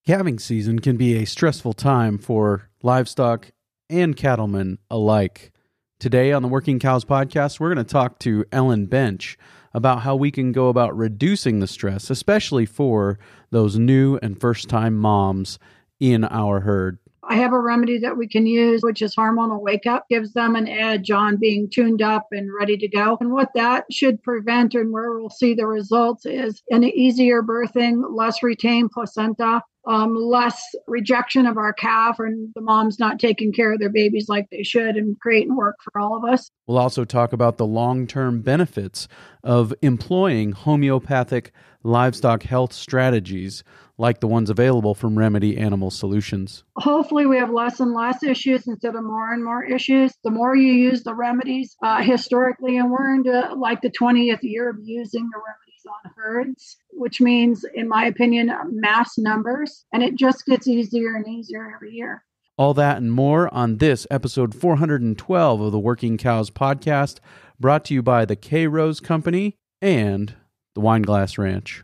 Calving season can be a stressful time for livestock and cattlemen alike. Today on the Working Cows podcast, we're going to talk to Ellen Bench about how we can go about reducing the stress, especially for those new and first-time moms in our herd. I have a remedy that we can use, which is hormonal wake up, gives them an edge on being tuned up and ready to go. And what that should prevent and where we'll see the results is an easier birthing, less retained placenta, less rejection of our calf and the moms not taking care of their babies like they should, and creating work for all of us. We'll also talk about the long-term benefits of employing homeopathic livestock health strategies like the ones available from Remedy Animal Solutions. Hopefully we have less and less issues instead of more and more issues. The more you use the remedies historically, and we're into like the 20th year of using the remedies on herds, which means, in my opinion, mass numbers, and it just gets easier and easier every year. All that and more on this episode 412 of the Working Cows podcast, brought to you by the K-Rose Company and the Wineglass Ranch.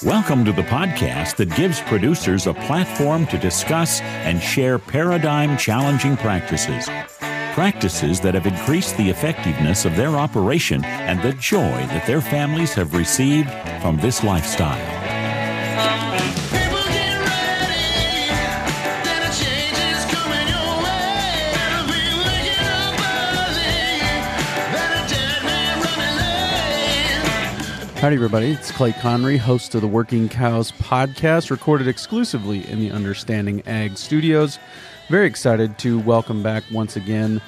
Welcome to the podcast that gives producers a platform to discuss and share paradigm-challenging practices. Practices that have increased the effectiveness of their operation and the joy that their families have received from this lifestyle. Howdy, everybody. It's Clay Connery, host of the Working Cows podcast, recorded exclusively in the Understanding Ag Studios. Very excited to welcome back once again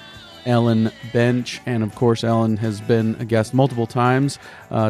Ellen Bench. And of course, Ellen has been a guest multiple times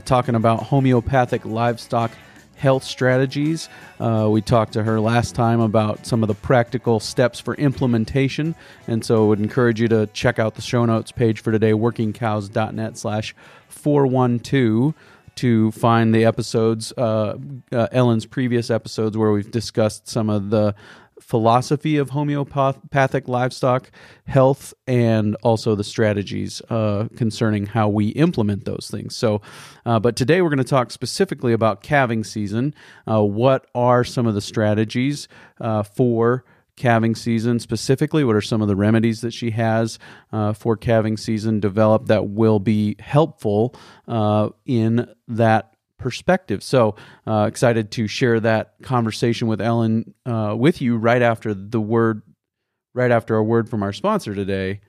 talking about homeopathic livestock health strategies. We talked to her last time about some of the practical steps for implementation. And so I would encourage you to check out the show notes page for today, workingcows.net/412. to find the episodes, Ellen's previous episodes, where we've discussed some of the philosophy of homeopathic livestock health and also the strategies concerning how we implement those things. So, but today we're going to talk specifically about calving season. What are some of the strategies for calving season specifically? What are some of the remedies that she has for calving season developed that will be helpful in that perspective? So excited to share that conversation with Ellen with you right after a word from our sponsor today,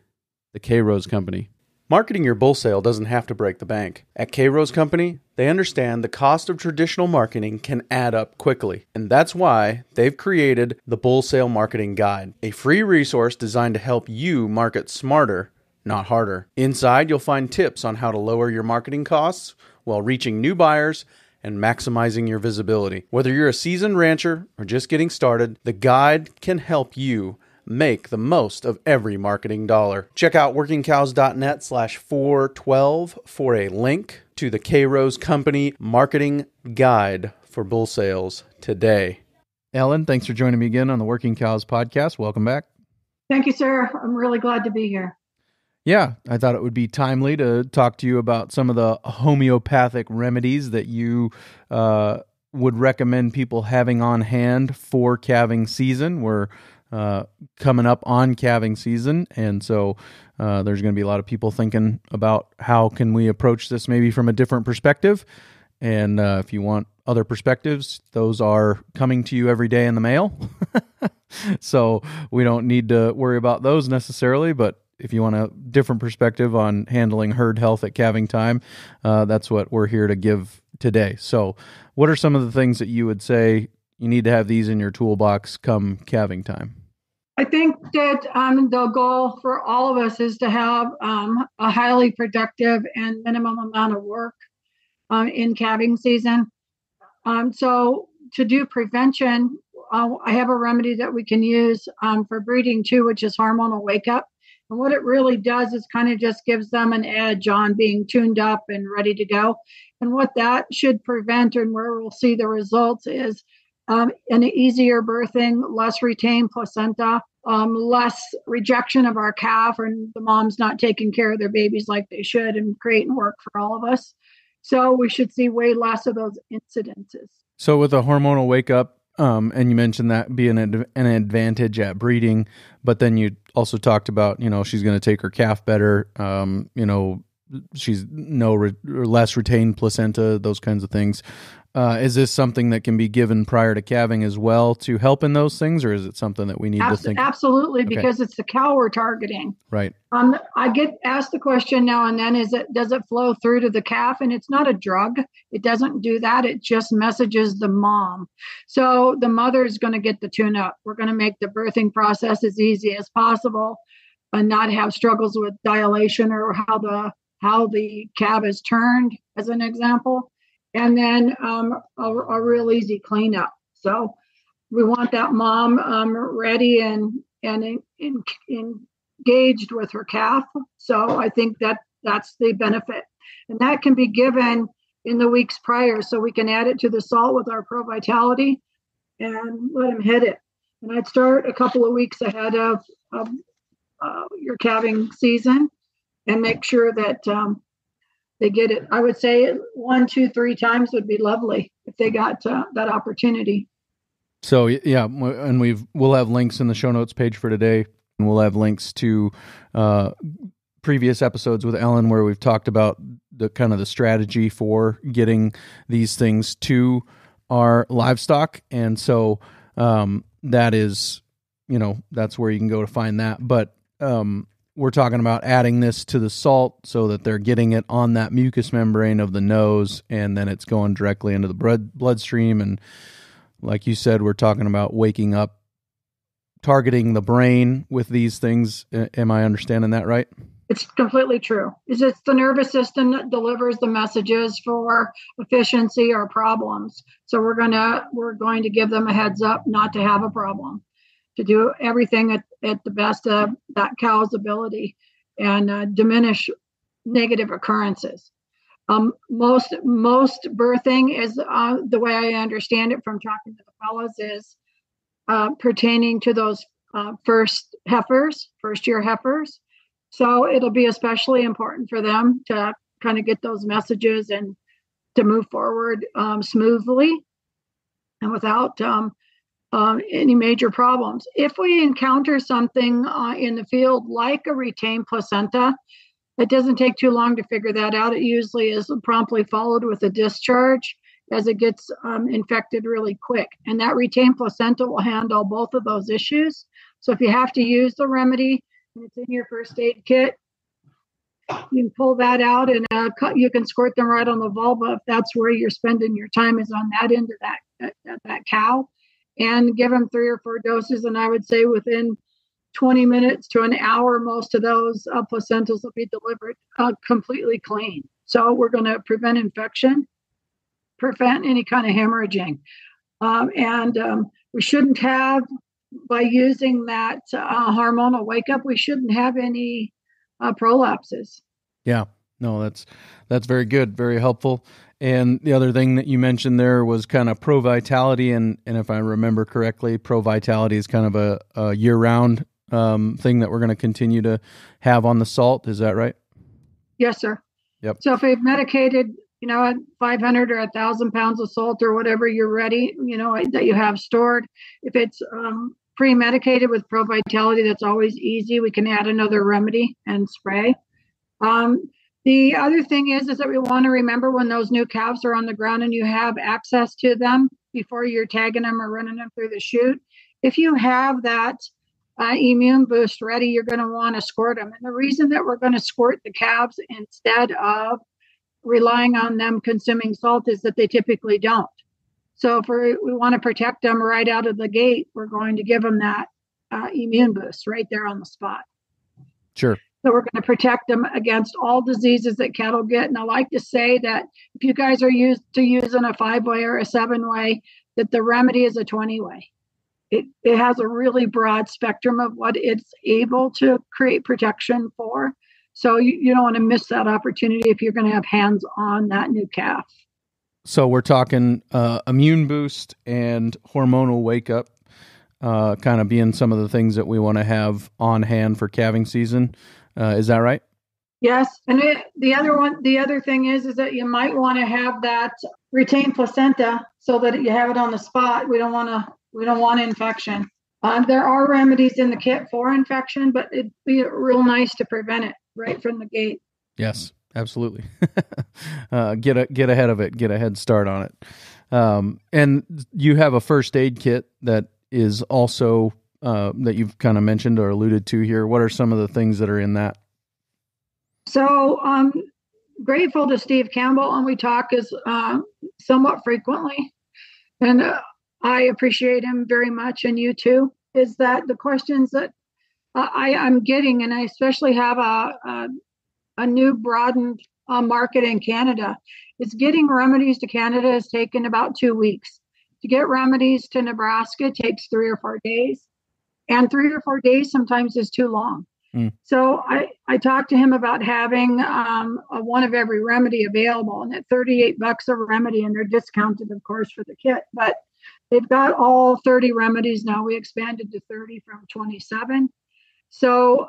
the K-Rose Company. Marketing your bull sale doesn't have to break the bank. At K-Rose Company, they understand the cost of traditional marketing can add up quickly, and that's why they've created the Bull Sale Marketing Guide, a free resource designed to help you market smarter, not harder. Inside, you'll find tips on how to lower your marketing costs while reaching new buyers and maximizing your visibility. Whether you're a seasoned rancher or just getting started, the guide can help you make the most of every marketing dollar. Check out workingcows.net/412 for a link to the K-Rose Company Marketing Guide for bull sales today. Ellen, thanks for joining me again on the Working Cows podcast. Welcome back. Thank you, sir. I'm really glad to be here. Yeah, I thought it would be timely to talk to you about some of the homeopathic remedies that you would recommend people having on hand for calving season. We're coming up on calving season, and so there's going to be a lot of people thinking about how can we approach this maybe from a different perspective. And if you want other perspectives, those are coming to you every day in the mail. So we don't need to worry about those necessarily, but if you want a different perspective on handling herd health at calving time, that's what we're here to give today. So what are some of the things that you would say you need to have these in your toolbox come calving time? I think that the goal for all of us is to have a highly productive and minimum amount of work in calving season. So to do prevention, I have a remedy that we can use for breeding too, which is hormonal wake up. And what it really does is kind of just gives them an edge on being tuned up and ready to go. And what that should prevent and where we'll see the results is an easier birthing, less retained placenta, less rejection of our calf and the moms not taking care of their babies like they should, and creating work for all of us. So we should see way less of those incidences. So with a hormonal wake up, And you mentioned that being an advantage at breeding, but then you also talked about, she's going to take her calf better. She's less retained placenta, those kinds of things. Is this something that can be given prior to calving as well to help in those things, or is it something that we need to think? Absolutely, because it's the cow we're targeting. Right. I get asked the question now and then: does it flow through to the calf? And it's not a drug. It doesn't do that. It just messages the mom. So the mother is going to get the tune-up. We're going to make the birthing process as easy as possible, and not have struggles with dilation or how the calf is turned, as an example. And then a real easy cleanup. So we want that mom ready and engaged with her calf. So I think that's the benefit. And that can be given in the weeks prior. So we can add it to the salt with our Pro Vitality and let them hit it. And I'd start a couple of weeks ahead of your calving season and make sure that they get it. I would say 1, 2, 3 times would be lovely if they got that opportunity. So yeah, and we'll have links in the show notes page for today, and we'll have links to previous episodes with Ellen where we've talked about the kind of the strategy for getting these things to our livestock, and so that is, that's where you can go to find that. But we're talking about adding this to the salt so that they're getting it on that mucous membrane of the nose, and then it's going directly into the bloodstream. And like you said, we're talking about waking up, targeting the brain with these things. Am I understanding that right? It's completely true. It's the nervous system that delivers the messages for efficiency or problems. So we're going to give them a heads up not to have a problem, to do everything at the best of that cow's ability and diminish negative occurrences. Most birthing is the way I understand it from talking to the fellows is pertaining to those first year heifers. So it'll be especially important for them to kind of get those messages and to move forward smoothly and without any major problems. If we encounter something in the field like a retained placenta, it doesn't take too long to figure that out. It usually is promptly followed with a discharge as it gets infected really quick. And that retained placenta will handle both of those issues. So if you have to use the remedy and it's in your first aid kit, you can pull that out and you can squirt them right on the vulva if that's where you're spending your time, is on that end of that cow. And give them 3 or 4 doses. And I would say within 20 minutes to an hour, most of those placentas will be delivered completely clean. So we're going to prevent infection, prevent any kind of hemorrhaging. And we shouldn't have, by using that hormonal wake-up, we shouldn't have any prolapses. Yeah, no, that's very good, very helpful. And the other thing that you mentioned there was kind of Pro Vitality, and if I remember correctly, Pro Vitality is kind of a year-round thing that we're going to continue to have on the salt. Is that right? Yes, sir. Yep. So if we've medicated, 500 or 1,000 pounds of salt or whatever you're ready, that you have stored, if it's pre-medicated with Pro Vitality, that's always easy. We can add another remedy and spray. The other thing is that we want to remember when those new calves are on the ground and you have access to them before you're tagging them or running them through the chute. If you have that immune boost ready, you're going to want to squirt them. And the reason that we're going to squirt the calves instead of relying on them consuming salt is that they typically don't. So if we want to protect them right out of the gate, we're going to give them that immune boost right there on the spot. Sure. So we're going to protect them against all diseases that cattle get. And I like to say that if you guys are used to using a 5-way or a 7-way, that the remedy is a 20-way. It has a really broad spectrum of what it's able to create protection for. So you don't want to miss that opportunity if you're going to have hands on that new calf. So we're talking immune boost and hormonal wake up, kind of being some of the things that we want to have on hand for calving season. Is that right? Yes, and the other thing is that you might want to have that retained placenta so that you have it on the spot. We don't want infection. There are remedies in the kit for infection, but it'd be real nice to prevent it right from the gate. Yes, absolutely. Get ahead of it. Get a head start on it. And you have a first aid kit that is also that you've kind of mentioned or alluded to here. What are some of the things that are in that? So I'm grateful to Steve Campbell, and we talk somewhat frequently. And I appreciate him very much, and you too, is that the questions that I'm getting, and I especially have a new broadened market in Canada, is getting remedies to Canada has taken about 2 weeks. To get remedies to Nebraska takes 3 or 4 days, and 3 or 4 days sometimes is too long. So I talked to him about having a one of every remedy available, and at $38 a remedy, and they're discounted, of course, for the kit, but they've got all 30 remedies now. We expanded to 30 from 27. So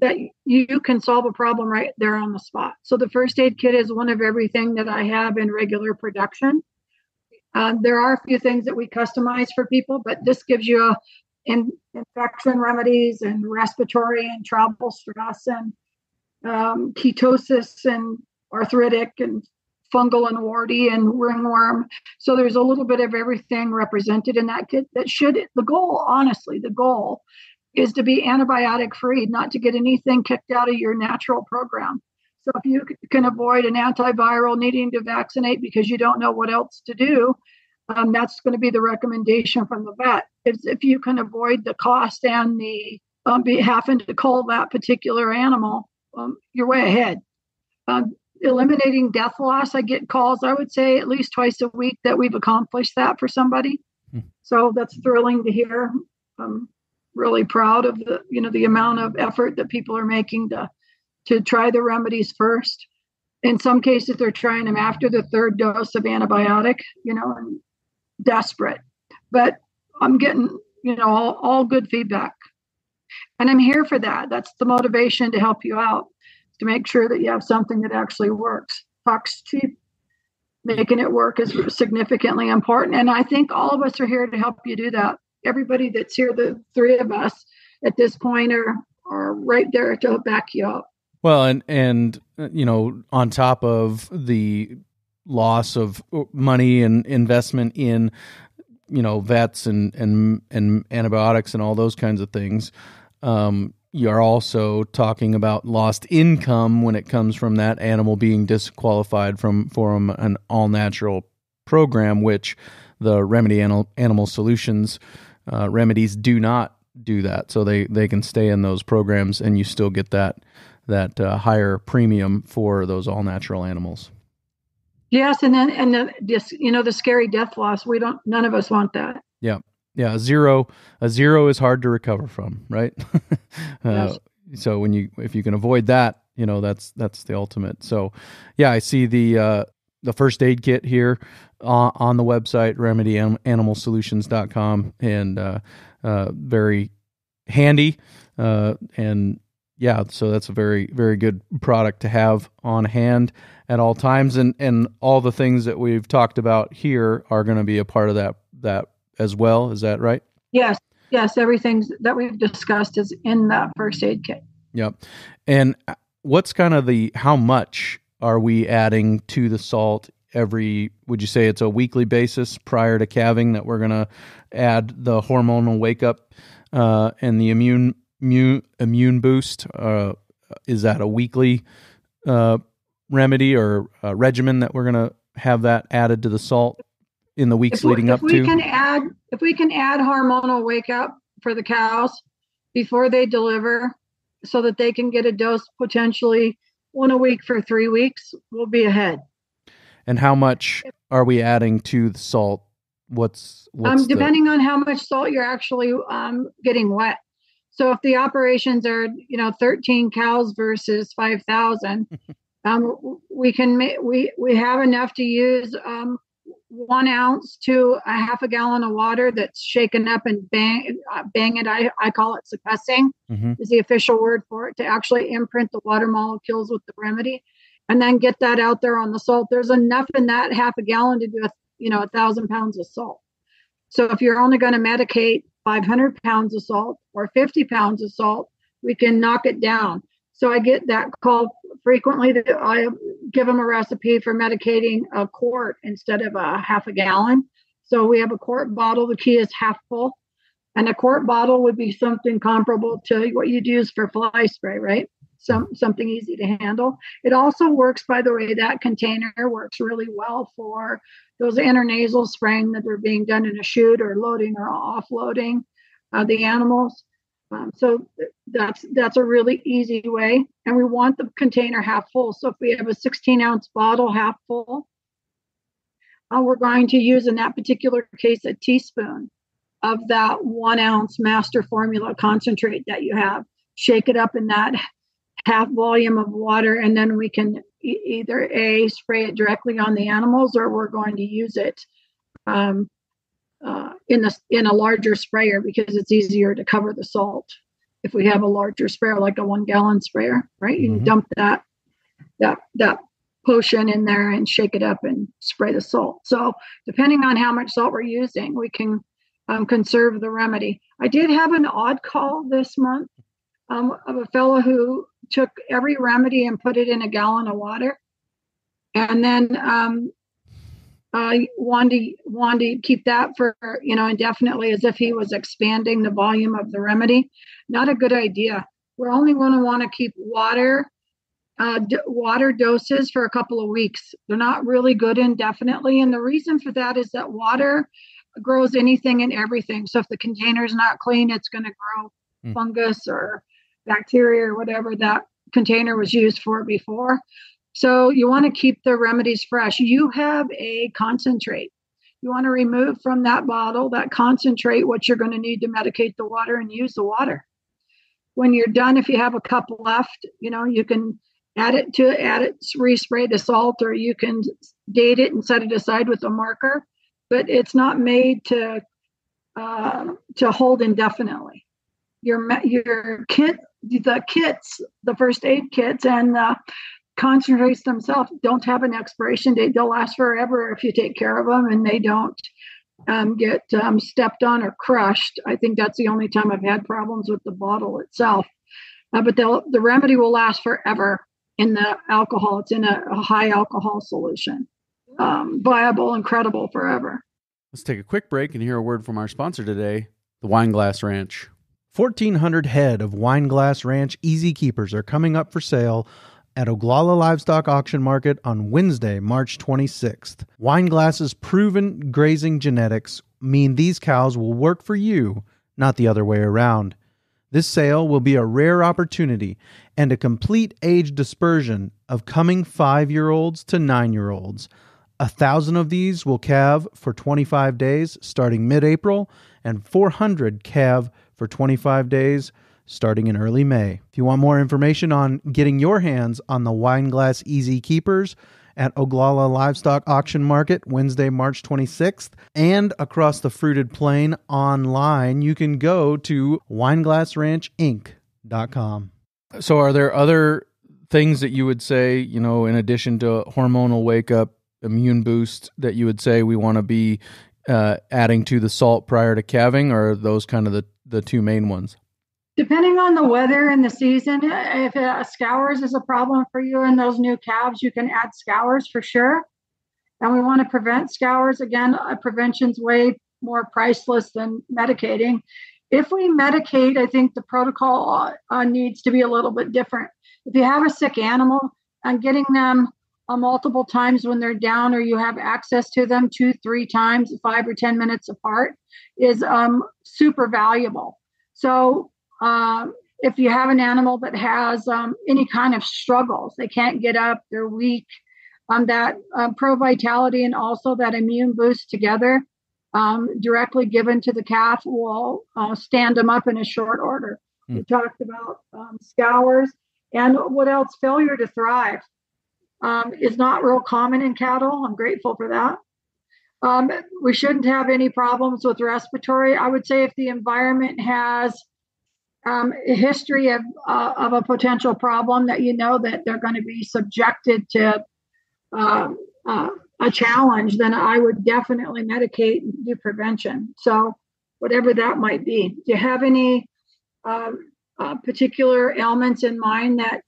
that you can solve a problem right there on the spot. So the first aid kit is one of everything that I have in regular production. There are a few things that we customize for people, but this gives you infection remedies and respiratory and travel stress and ketosis and arthritic and fungal and warty and ringworm. So there's a little bit of everything represented in that kit. The goal is to be antibiotic free, not to get anything kicked out of your natural program. So if you can avoid an antiviral needing to vaccinate because you don't know what else to do, that's going to be the recommendation from the vet. If you can avoid the cost and the having to cull that particular animal, you're way ahead. Eliminating death loss, I get calls, I would say at least twice a week that we've accomplished that for somebody. So that's thrilling to hear. I'm really proud of the amount of effort that people are making to try the remedies first. In some cases, they're trying them after the 3rd dose of antibiotic, and desperate. But I'm getting, all good feedback. And I'm here for that. That's the motivation to help you out, to make sure that you have something that actually works. Talk's cheap. Making it work is significantly important. And I think all of us are here to help you do that. Everybody that's here, the 3 of us at this point are right there to back you up. Well, and on top of the loss of money and investment in, vets and antibiotics and all those kinds of things, you're also talking about lost income when it comes from that animal being disqualified from an all-natural program, which the Remedy Animal Solutions remedies do not do that. So they can stay in those programs, and you still get that higher premium for those all-natural animals. Yes, and the scary death loss. None of us want that. Yeah. Yeah, a zero is hard to recover from, right? Yes. So if you can avoid that, that's the ultimate. So, yeah, I see the first aid kit here on the website remedyanimalsolutions.com, and very handy, and yeah, so that's a very, very good product to have on hand at all times, and all the things that we've talked about here are going to be a part of that as well. Is that right? Yes. Everything that we've discussed is in that first aid kit. Yep. And what's kind of how much are we adding to the salt would you say it's a weekly basis prior to calving that we're going to add the hormonal wake up and the immune boost? Is that a weekly remedy or regimen that we're going to have that added to the salt in the weeks leading up to? If we can add hormonal wake up for the cows before they deliver, so that they can get a dose potentially 1 a week for 3 weeks, we'll be ahead. And how much are we adding to the salt? What's depending on how much salt you're actually getting wet. So if the operations are 13 cows versus 5,000, we have enough to use 1 ounce to a half a gallon of water that's shaken up and bang it. I call it suppressing is the official word for it, to actually imprint the water molecules with the remedy, and then get that out there on the salt. There's enough in that half a gallon to do 1,000 pounds of salt. So if you're only going to medicate 500 pounds of salt or 50 pounds of salt, we can knock it down. So I get that call frequently. That I give them a recipe for medicating a quart instead of a half a gallon. So we have a quart bottle. The key is half full. And a quart bottle would be something comparable to what you'd use for fly spray, right? Something easy to handle. It also works, by the way, that container works really well for those intranasal spraying that are being done in a chute or loading or offloading the animals. So that's a really easy way. And we want the container half full. So if we have a 16-ounce bottle half full, we're going to use in that particular case a teaspoon of that 1 ounce master formula concentrate that you have. Shake it up in that half volume of water, and then we can either spray it directly on the animals, or we're going to use it in a larger sprayer because it's easier to cover the salt. If we have a larger sprayer, like a 1 gallon sprayer, right? You can dump that potion in there and shake it up and spray the salt. So depending on how much salt we're using, we can conserve the remedy. I did have an odd call this month of a fellow who took every remedy and put it in a gallon of water, and then wanted to keep that for indefinitely, as if he was expanding the volume of the remedy. Not a good idea. We're only going to want to keep water doses for a couple of weeks. They're not really good indefinitely, and the reason for that is that water grows anything and everything. So if the container is not clean, it's going to grow fungus or bacteria or whatever that container was used for before. So you want to keep the remedies fresh. You have a concentrate. You want to remove from that bottle, that concentrate, what you're going to need to medicate the water, and use the water. When you're done, if you have a cup left, you can add it, respray the salt, or you can date it and set it aside with a marker. But it's not made to hold indefinitely. Your kit, the kits, the first aid kits, and the concentrates themselves don't have an expiration date. They'll last forever if you take care of them and they don't get stepped on or crushed. I think that's the only time I've had problems with the bottle itself. But the remedy will last forever in the alcohol. It's in a high alcohol solution. Viable and credible forever. Let's take a quick break and hear a word from our sponsor today, the Wineglass Ranch. 1,400 head of Wineglass Ranch Easy Keepers are coming up for sale at Oglala Livestock Auction Market on Wednesday, March 26th. Wineglass's proven grazing genetics mean these cows will work for you, not the other way around. This sale will be a rare opportunity and a complete age dispersion of coming 5-year-olds to 9-year-olds. 1,000 of these will calve for 25 days starting mid-April, and 400 calve for 25 days starting in early May. If you want more information on getting your hands on the Wineglass Easy Keepers at Oglala Livestock Auction Market Wednesday, March 26th, and across the Fruited Plain online, you can go to wineglassranchinc.com. So are there other things that you would say, in addition to hormonal wake-up, immune boost, that you would say we want to be adding to the salt prior to calving, or are those kind of the two main ones? Depending on the weather and the season, if scours is a problem for you and those new calves, you can add scours for sure. And we want to prevent scours. Again, prevention's way more priceless than medicating. If we medicate, I think the protocol needs to be a little bit different. If you have a sick animal, and getting them multiple times when they're down, or you have access to them 2-3 times, 5 or 10 minutes apart, is super valuable. So if you have an animal that has any kind of struggles, they can't get up, they're weak, that Pro Vitality and also that immune boost together, directly given to the calf, will stand them up in a short order. We talked about scours, and what else? Failure to thrive is not real common in cattle. I'm grateful for that. We shouldn't have any problems with respiratory. I would say if the environment has a history of a potential problem that that they're going to be subjected to a challenge, then I would definitely medicate and do prevention. So whatever that might be. Do you have any particular ailments in mind that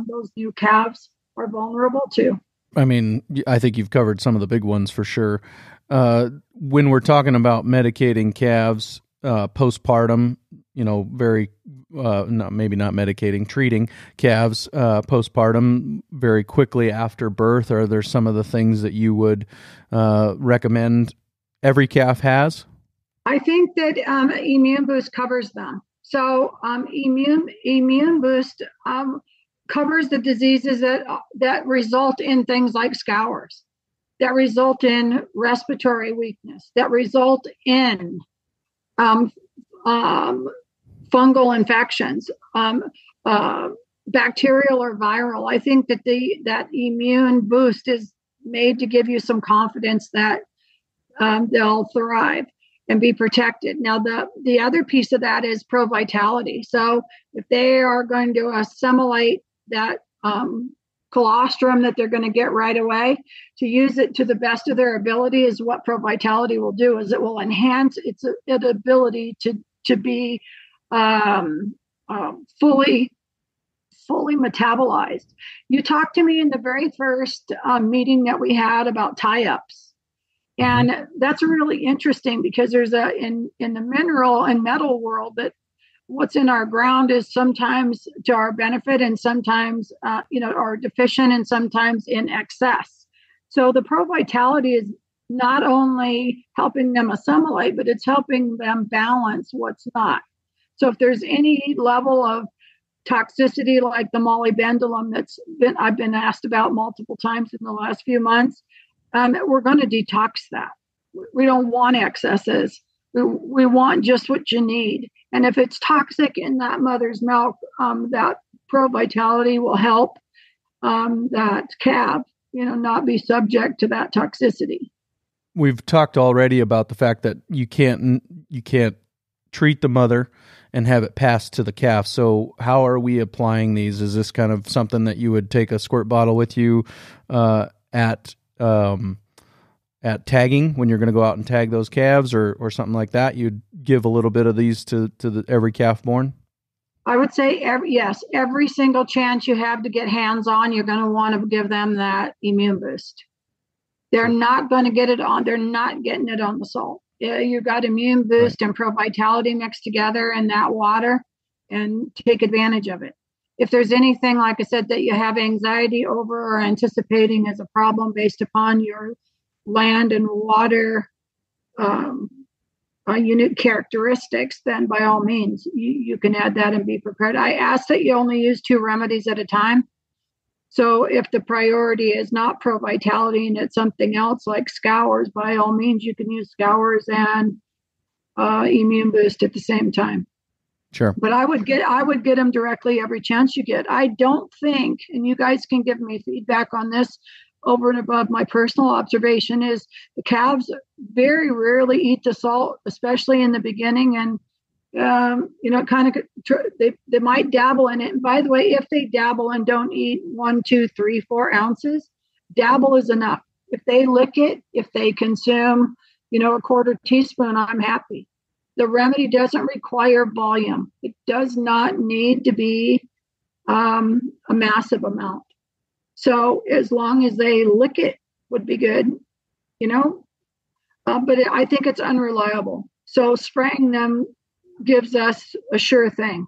those new calves are vulnerable to? I mean, I think you've covered some of the big ones for sure. When we're talking about medicating calves postpartum, maybe not medicating, treating calves postpartum very quickly after birth, are there some of the things that you would recommend every calf has? I think that Immune Boost covers them. So Immune Boost covers the diseases that result in things like scours, that result in respiratory weakness, that result in fungal infections, bacterial or viral. I think that that Immune Boost is made to give you some confidence that they'll thrive and be protected. Now, the other piece of that is pro-vitality. So if they are going to assimilate that colostrum that they're going to get right away, to use it to the best of their ability is what pro-vitality will do, is it will enhance its ability to be fully metabolized. You talked to me in the very first meeting that we had about tie-ups. And that's really interesting because there's in the mineral and metal world that what's in our ground is sometimes to our benefit and sometimes, are deficient and sometimes in excess. So the pro-vitality is not only helping them assimilate, but it's helping them balance what's not. So if there's any level of toxicity like the molybdenum I've been asked about multiple times in the last few months, we're going to detox that. We don't want excesses. We want just what you need. And if it's toxic in that mother's milk, that pro-vitality will help that calf, not be subject to that toxicity. We've talked already about the fact that you can't treat the mother and have it passed to the calf. So how are we applying these? Is this kind of something that you would take a squirt bottle with you at tagging when you're going to go out and tag those calves or something like that? You'd give a little bit of these to every calf born? I would say every single chance you have to get hands on, you're going to want to give them that Immune Boost. They're not going to get it on. They're not getting it on the salt. You've got Immune Boost and pro-vitality mixed together in that water, and take advantage of it. If there's anything, like I said, that you have anxiety over or anticipating as a problem based upon your land and water unique characteristics, then by all means, you can add that and be prepared. I ask that you only use 2 remedies at a time. So if the priority is not pro-vitality and it's something else like scours, by all means, you can use scours and Immune Boost at the same time. Sure. But I would get them directly every chance you get. I don't think, and you guys can give me feedback on this over and above my personal observation, is the calves very rarely eat the salt, especially in the beginning. And, they might dabble in it. And by the way, if they dabble and don't eat 1, 2, 3, 4 ounces, dabble is enough. If they lick it, if they consume, a quarter teaspoon, I'm happy. The remedy doesn't require volume. It does not need to be a massive amount. So as long as they lick it would be good, but I think it's unreliable. So spraying them gives us a sure thing.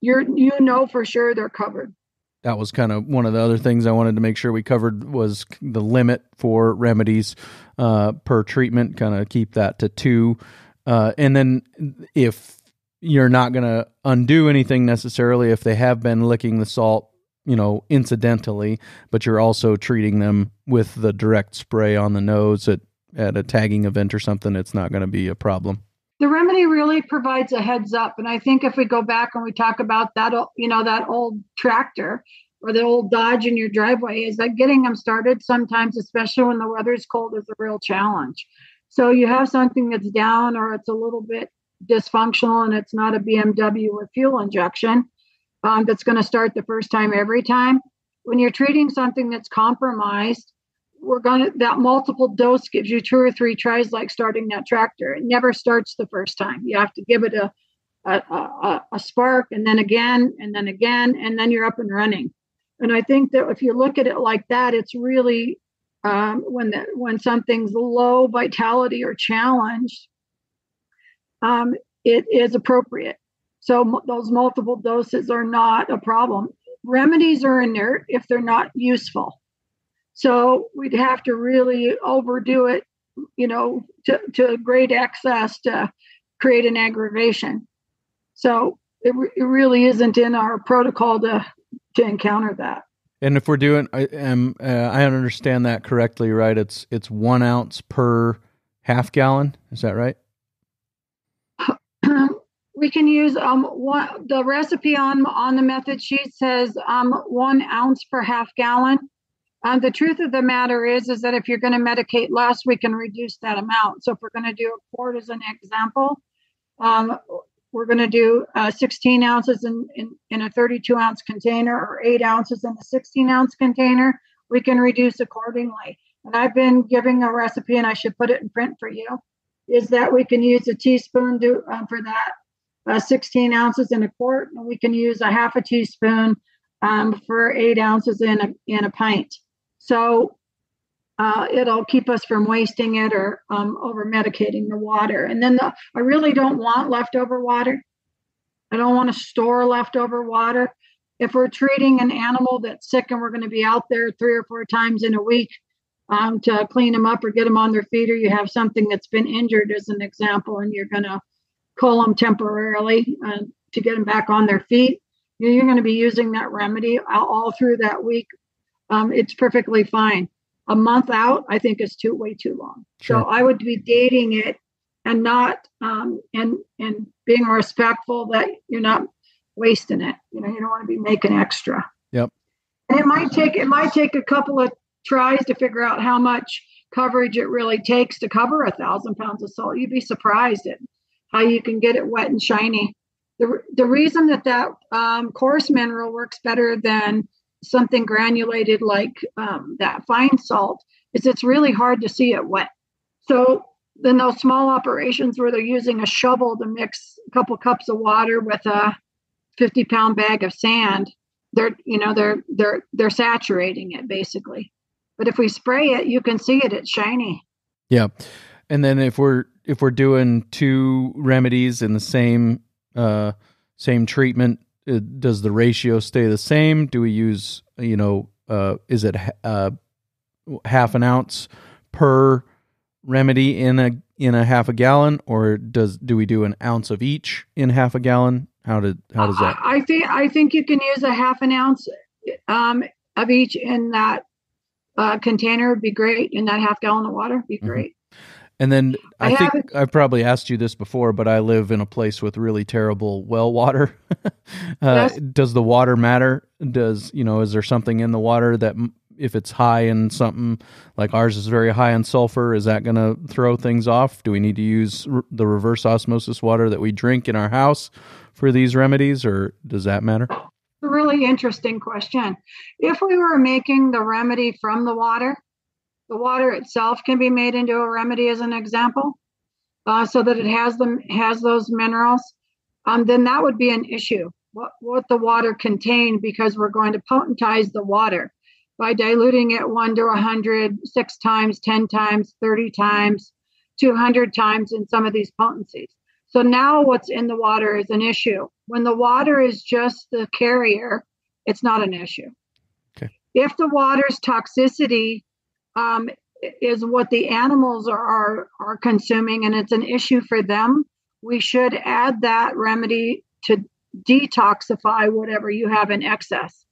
For sure they're covered. That was kind of one of the other things I wanted to make sure we covered was the limit for remedies per treatment, kind of keep that to 2. And then if you're not going to undo anything necessarily, if they have been licking the salt, incidentally, but you're also treating them with the direct spray on the nose at a tagging event or something, it's not going to be a problem. The remedy really provides a heads up. And I think if we go back and we talk about that, that old tractor, or the old Dodge in your driveway, is that getting them started sometimes, especially when the weather's cold, is a real challenge. So you have something that's down or it's a little bit dysfunctional and it's not a BMW with fuel injection that's going to start the first time every time. When you're treating something that's compromised, that multiple dose gives you 2 or 3 tries, like starting that tractor. It never starts the first time. You have to give it a spark, and then again, and then again, and then you're up and running. And I think that if you look at it like that, it's really when something's low vitality or challenged, it is appropriate. So those multiple doses are not a problem. Remedies are inert if they're not useful. So we'd have to really overdo it, to great excess to create an aggravation. So it really isn't in our protocol to encounter that. And if we're doing, I understand that correctly, right? It's 1 ounce per half gallon. Is that right? We can use the recipe on the method sheet says 1 ounce per half gallon. The truth of the matter is that if you're going to medicate less, we can reduce that amount. So if we're going to do a quart as an example, we're going to do 16 ounces in a 32 ounce container, or 8 ounces in a 16 ounce container. We can reduce accordingly. And I've been giving a recipe, and I should put it in print for you, is that we can use a teaspoon for that 16 ounces in a quart, and we can use a half a teaspoon for 8 ounces in a pint. So it'll keep us from wasting it or over medicating the water. And then I really don't want leftover water. I don't want to store leftover water. If we're treating an animal that's sick and we're going to be out there 3 or 4 times in a week to clean them up or get them on their feet, or you have something that's been injured as an example, and you're going to cull them temporarily to get them back on their feet, you're going to be using that remedy all through that week. It's perfectly fine. A month out, I think, is way too long. Sure. So I would be dating it and not and being respectful that you're not wasting it. You don't want to be making extra. Yep. And it might take a couple of tries to figure out how much coverage it really takes to cover 1,000 pounds of salt. You'd be surprised at how you can get it wet and shiny. The reason that coarse mineral works better than something granulated like that fine salt is it's really hard to see it wet. So then those small operations where they're using a shovel to mix a couple cups of water with a 50-pound bag of sand, they're saturating it basically. But if we spray it, you can see it. It's shiny. Yeah. And then if we're doing 2 remedies in the same treatment, does the ratio stay the same? Do we use, is it half an ounce per remedy in a half a gallon, or do we do an ounce of each in half a gallon? How does that? I think you can use a half an ounce of each in that container. Would be great. In that half gallon of water, would be great. And then I think I've probably asked you this before, but I live in a place with really terrible well water. Yes. Does the water matter? Is there something in the water that if it's high in something like ours is very high in sulfur, is that going to throw things off? Do we need to use the reverse osmosis water that we drink in our house for these remedies, or does that matter? A really interesting question. If we were making the remedy from the water itself can be made into a remedy, as an example, so that it has those minerals. Then that would be an issue. What the water contained, because we're going to potentize the water by diluting it 1 to 100, 6 times, 10 times, 30 times, 200 times in some of these potencies. So now what's in the water is an issue. When the water is just the carrier, it's not an issue. Okay. If the water's toxicity is what the animals are consuming, and it's an issue for them, we should add that remedy to detoxify whatever you have in excess.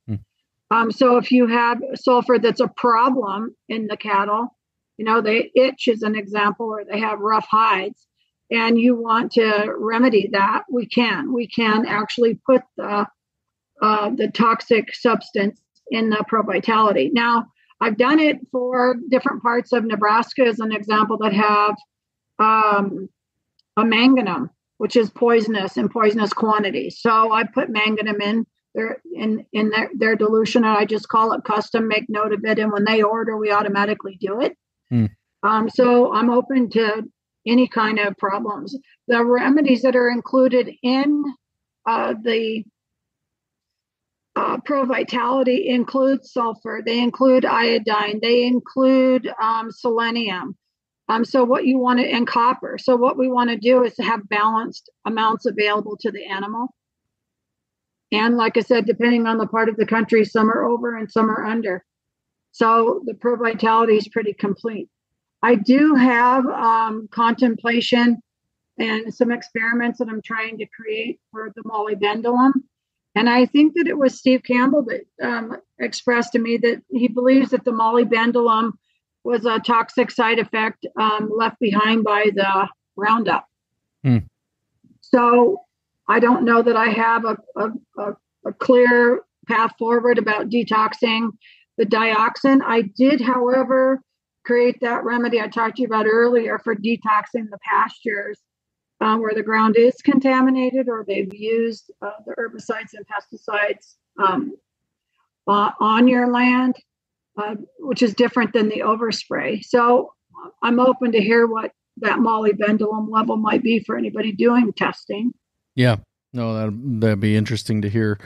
So if you have sulfur that's a problem in the cattle, they itch as an example, or they have rough hides, and you want to remedy that, we can actually put the toxic substance in the Pro Vitality. Now, I've done it for different parts of Nebraska, as an example, that have a manganum, which is poisonous in poisonous quantities. So I put manganum in their dilution, and I just call it custom, make note of it. And when they order, we automatically do it. So I'm open to any kind of problems. The remedies that are included in the Pro Vitality include sulfur, they include iodine, they include selenium. So what you want to, and copper. So what we want to do is to have balanced amounts available to the animal. And like I said, depending on the part of the country, some are over and some are under. So the Pro Vitality is pretty complete. I do have contemplation and some experiments that I'm trying to create for the molybdenum. And I think that it was Steve Campbell that expressed to me that he believes that the molybdenum was a toxic side effect left behind by the Roundup. So I don't know that I have a clear path forward about detoxing the dioxin. I did, however, create that remedy I talked to you about earlier for detoxing the pastures where the ground is contaminated, or they've used the herbicides and pesticides on your land, which is different than the overspray. So I'm open to hear what that molybdenum level might be for anybody doing testing. Yeah. No, that'd be interesting to hear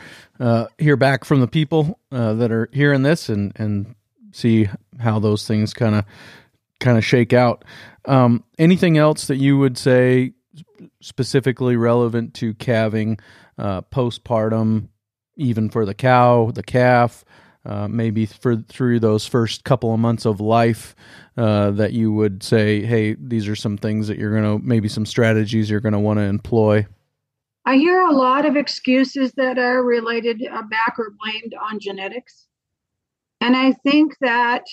back from the people that are hearing this and see how those things kind of shake out. Anything else that you would say specifically relevant to calving, postpartum, even for the cow, the calf, maybe through those first couple of months of life, that you would say, hey, these are some things that maybe some strategies you're going to want to employ? I hear a lot of excuses that are related back or blamed on genetics. And I think that,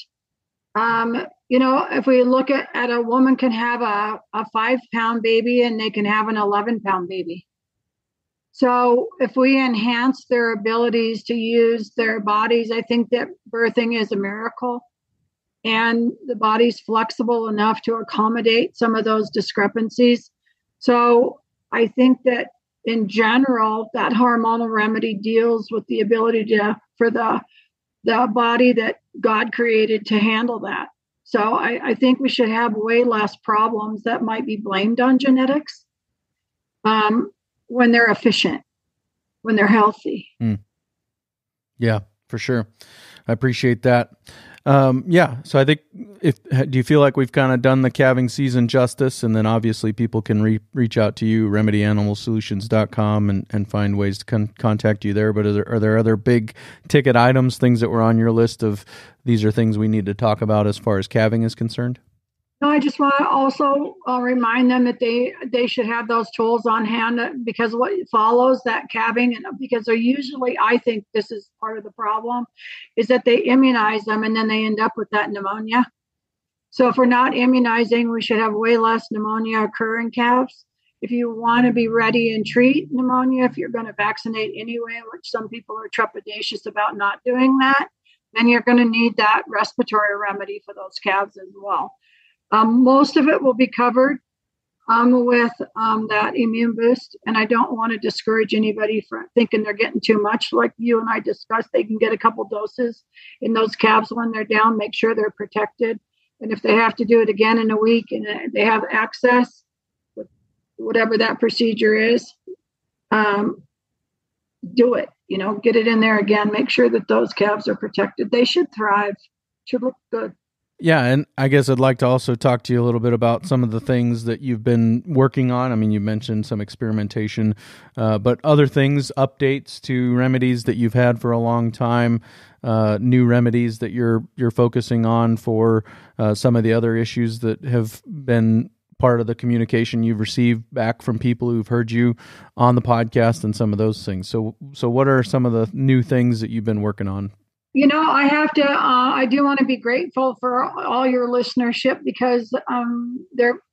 if we look at a woman can have a 5-pound baby and they can have an 11-pound baby. So if we enhance their abilities to use their bodies, I think that birthing is a miracle. And the body's flexible enough to accommodate some of those discrepancies. So I think that in general, that hormonal remedy deals with the ability for the body that God created to handle that. So I think we should have way less problems that might be blamed on genetics when they're efficient, when they're healthy. Yeah, for sure. I appreciate that. So I think do you feel like we've kind of done the calving season justice? And then obviously people can reach out to you, remedyanimalsolutions.com, and find ways to contact you there. But are there other big ticket items, things that were on your list of these are things we need to talk about as far as calving is concerned? No, I just want to also remind them that they should have those tools on hand, because what follows that calving, and because they're usually, I think this is part of the problem, is that they immunize them and then they end up with that pneumonia. So if we're not immunizing, we should have way less pneumonia occur in calves. If you want to be ready and treat pneumonia, if you're going to vaccinate anyway, which some people are trepidatious about not doing that, then you're going to need that respiratory remedy for those calves as well. Most of it will be covered with that immune boost. And I don't want to discourage anybody from thinking they're getting too much. Like you and I discussed, they can get a couple doses in those calves when they're down, make sure they're protected. And if they have to do it again in a week and they have access, with whatever that procedure is, do it, get it in there again, make sure that those calves are protected. They should thrive, should look good. Yeah, and I guess I'd like to also talk to you a little bit about some of the things that you've been working on. I mean, you mentioned some experimentation, but other things, updates to remedies that you've had for a long time, new remedies that you're focusing on for some of the other issues that have been part of the communication you've received back from people who've heard you on the podcast and some of those things. So what are some of the new things that you've been working on? I do want to be grateful for all your listenership, because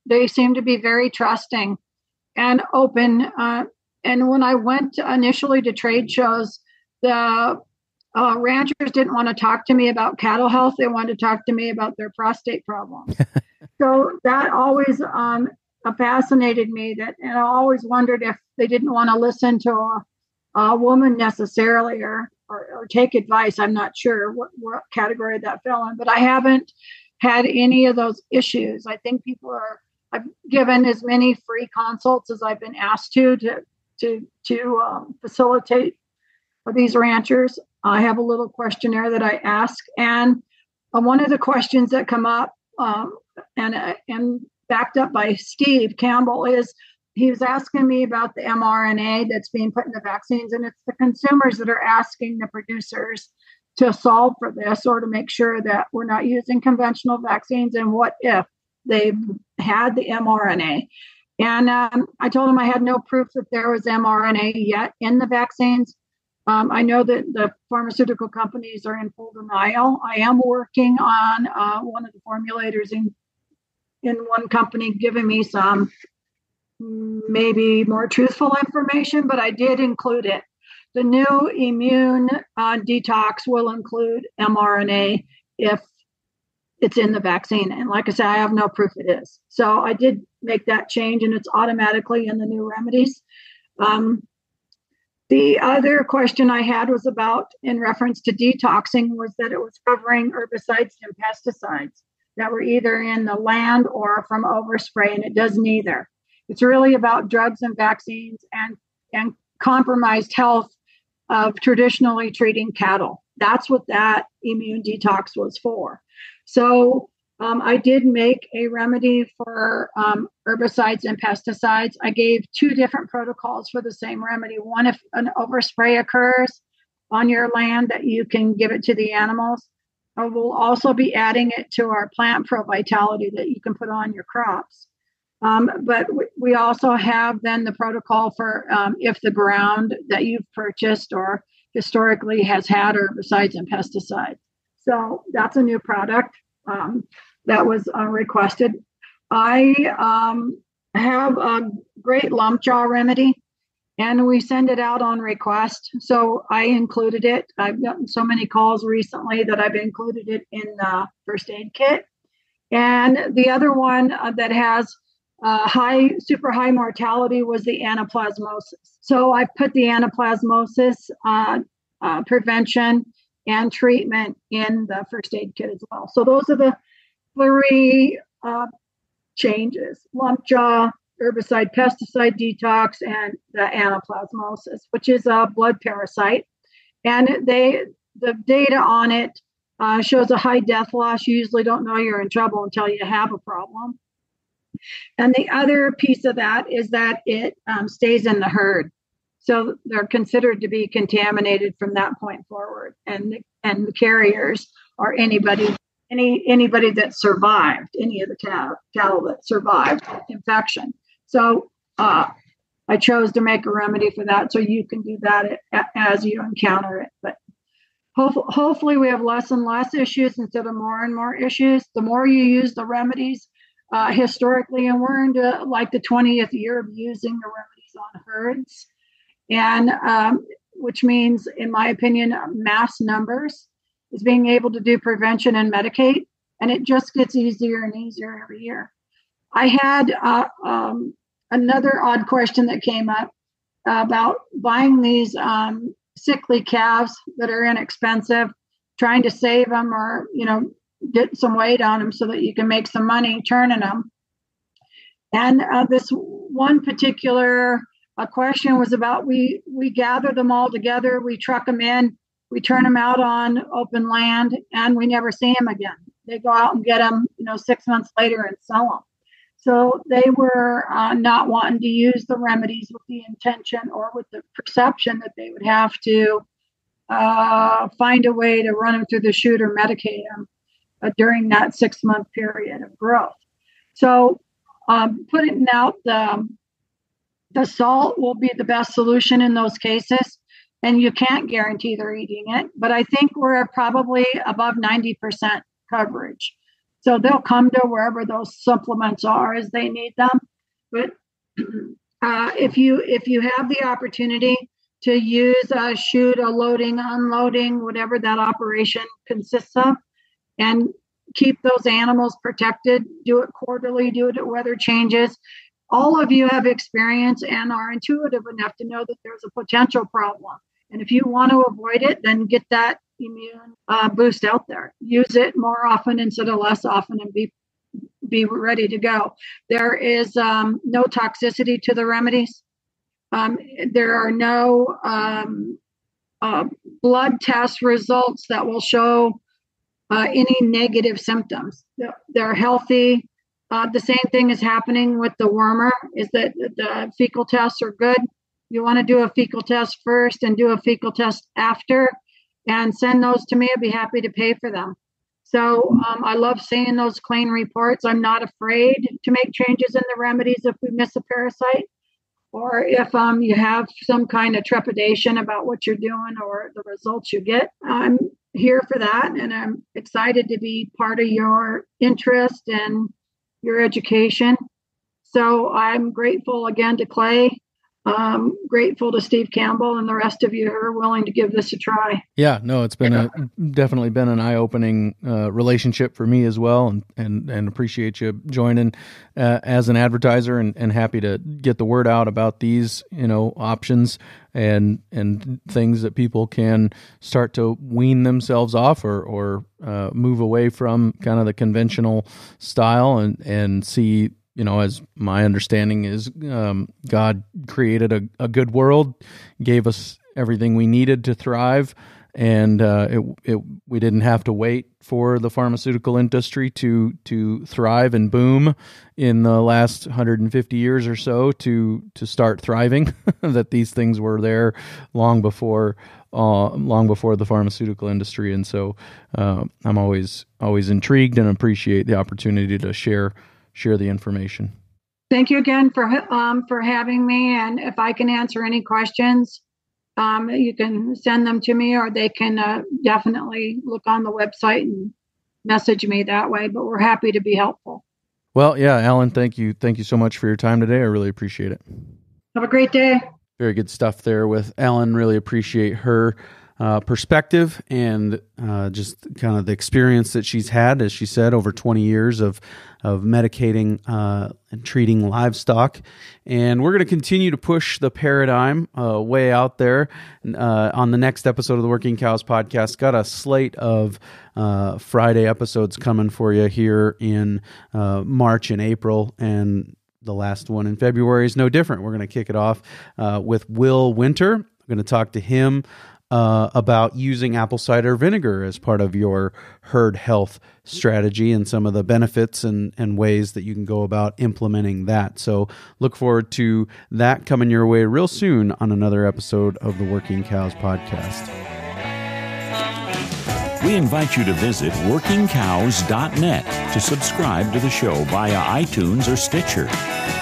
they seem to be very trusting and open. And when I went initially to trade shows, the ranchers didn't want to talk to me about cattle health. They wanted to talk to me about their prostate problems. So that always fascinated me, and I always wondered if they didn't want to listen to a woman necessarily or take advice. I'm not sure what category that fell in, but I haven't had any of those issues. I think I've given as many free consults as I've been asked to facilitate for these ranchers. I have a little questionnaire that I ask, and one of the questions that come up and backed up by Steve Campbell is he was asking me about the mRNA that's being put in the vaccines, and it's the consumers that are asking the producers to solve for this or to make sure that we're not using conventional vaccines, and what if they've had the mRNA. And I told him I had no proof that there was mRNA yet in the vaccines. I know that the pharmaceutical companies are in full denial. I am working on one of the formulators in one company giving me some maybe more truthful information, but I did include it. The new immune detox will include mRNA if it's in the vaccine. And like I said, I have no proof it is. So I did make that change, and it's automatically in the new remedies. The other question I had was about, in reference to detoxing, was that it was covering herbicides and pesticides that were either in the land or from overspray, and it does neither. It's really about drugs and vaccines and compromised health of traditionally treating cattle. That's what that immune detox was for. So I did make a remedy for herbicides and pesticides. I gave 2 different protocols for the same remedy. One, if an overspray occurs on your land, that you can give it to the animals. We'll also be adding it to our plant pro vitality that you can put on your crops. But we also have then the protocol for if the ground that you've purchased or historically has had herbicides and pesticides. So that's a new product that was requested. I have a great lump jaw remedy, and we send it out on request. So I included it. I've gotten so many calls recently that I've included it in the first aid kit. And the other one that has super high mortality was the anaplasmosis. So I put the anaplasmosis prevention and treatment in the first aid kit as well. So those are the 3 changes: lump jaw, herbicide, pesticide detox, and the anaplasmosis, which is a blood parasite. And the data on it shows a high death loss. You usually don't know you're in trouble until you have a problem. And the other piece of that is that it stays in the herd. So they're considered to be contaminated from that point forward. And the carriers are anybody that survived, any of the cattle that survived infection. So I chose to make a remedy for that, so you can do that as you encounter it. But hopefully we have less and less issues instead of more and more issues. The more you use the remedies historically, and we're into like the 20th year of using the remedies on herds, and which means, in my opinion, mass numbers is being able to do prevention and medicate, and it just gets easier and easier every year. I had another odd question that came up about buying these sickly calves that are inexpensive, trying to save them or, get some weight on them so that you can make some money turning them. And this one particular question was about, we gather them all together, we truck them in, we turn them out on open land, and we never see them again. They go out and get them, 6 months later and sell them. So they were not wanting to use the remedies with the intention or with the perception that they would have to find a way to run them through the chute or medicate them during that 6-month period of growth. So putting out the salt will be the best solution in those cases. And you can't guarantee they're eating it, but I think we're probably above 90% coverage. So they'll come to wherever those supplements are as they need them. But if you have the opportunity to use a chute, a loading, unloading, whatever that operation consists of, and keep those animals protected. Do it quarterly, do it at weather changes. All of you have experience and are intuitive enough to know that there's a potential problem. And if you want to avoid it, then get that immune boost out there. Use it more often instead of less often, and be ready to go. There is no toxicity to the remedies. There are no blood test results that will show any negative symptoms. They're healthy. The same thing is happening with the wormer, is that the fecal tests are good. You want to do a fecal test first and do a fecal test after, and send those to me. I'd be happy to pay for them. So I love seeing those clean reports. I'm not afraid to make changes in the remedies if we miss a parasite, or if you have some kind of trepidation about what you're doing or the results you get. I'm here for that, and I'm excited to be part of your interest and your education. So I'm grateful again to Clay. Grateful to Steve Campbell and the rest of you who are willing to give this a try. Yeah, no, it's been definitely been an eye-opening relationship for me as well, and appreciate you joining as an advertiser, and happy to get the word out about these, options and things that people can start to wean themselves off or move away from kind of the conventional style and see. As my understanding is, God created a good world, gave us everything we needed to thrive, and we didn't have to wait for the pharmaceutical industry to thrive and boom in the last 150 years or so to start thriving. That these things were there long before the pharmaceutical industry, and so I'm always intrigued and appreciate the opportunity to share the information. Thank you again for having me. And if I can answer any questions, you can send them to me, or they can definitely look on the website and message me that way. But we're happy to be helpful. Well, yeah, Alan, thank you so much for your time today. I really appreciate it. Have a great day. Very good stuff there with Ellen. Really appreciate her perspective and just kind of the experience that she's had, as she said, over 20 years of medicating and treating livestock. And we're going to continue to push the paradigm way out there. On the next episode of the Working Cows podcast, got a slate of Friday episodes coming for you here in March and April, and the last one in February is no different. We're going to kick it off with Will Winter. We're going to talk to him about using apple cider vinegar as part of your herd health strategy and some of the benefits and ways that you can go about implementing that. So look forward to that coming your way real soon on another episode of the Working Cows podcast. We invite you to visit workingcows.net to subscribe to the show via iTunes or Stitcher.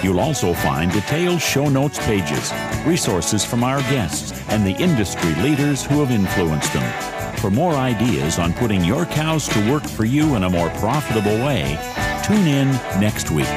You'll also find detailed show notes pages, resources from our guests, and the industry leaders who have influenced them. For more ideas on putting your cows to work for you in a more profitable way, tune in next week.